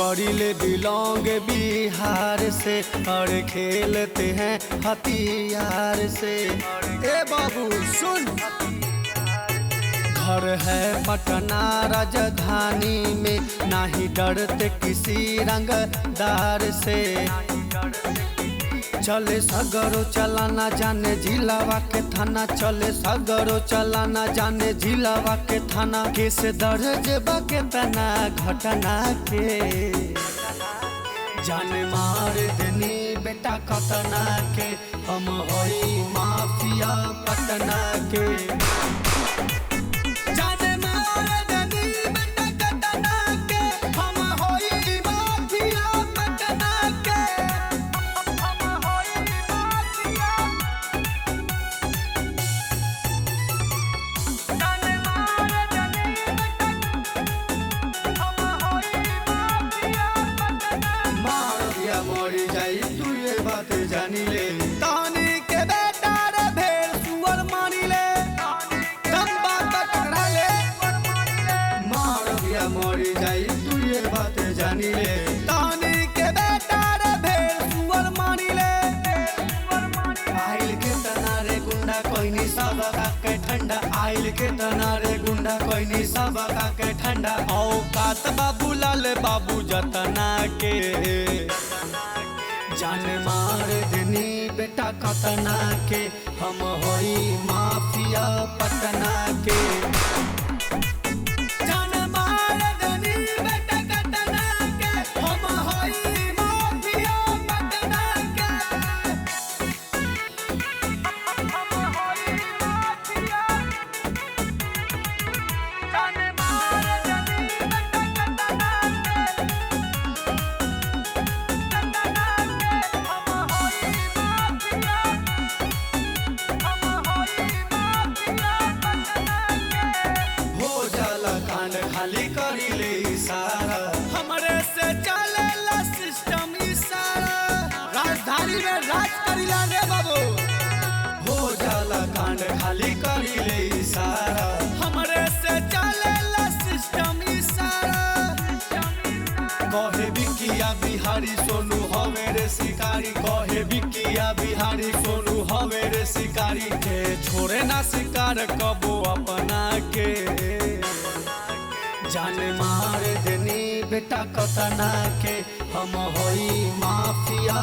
करीले बिलोंग बिहार से और खेलते हैं हथियार से। ए बाबू सुन, घर है पटना राजधानी में, नहीं डरते किसी रंगदार से। चले सगरो चलाना जाने जिलावा के थाना, चले सगरो चलाना जाने जिलावा के थाना। केस दर्ज बाके तना घटना के, जान मार देनी बेटा कतना के, हम होई माफिया पटना के। मरी जाई तू ये बात जानी ले, तानी के बेटा रे भेड़ सुअर मानी ले, दम्बा टकरा ले। मार दिया मरी जाई तू ये बात जानी ले, तानी के बेटा रे भेड़ सुअर मानी ले। आइल के तनारे गुंडा कोई नहीं सब के ठंडा, आइल के तनारे गुंडा कोई नहीं सब के ठंडा। औकात बाबू लाल बाबू जतना के, जान मार देनी बेटा कतना के, हम होई माफिया पटना के। जान मार देनी बेटा कतना के, हम होई माफिया पटना के। हम होई माफिया, जान मार देनी बेटा कतना के। खाली करी ले इशारा, हमरे से चलेला सिस्टम इशारा। राजधानी में राज करीला रे बाबू, हो जाला कांड खाली करी ले इशारा। हमरे से चलेला सिस्टम इशारा। कहे बिकिया बिहारी सोनू हवे रे शिकारी, कहे बिकिया बिहारी सोनू हवे रे शिकारी। के छोड़े ना शिकार कबो अपना के, जान मार देनी बेटा कतना के, हम होई माफिया।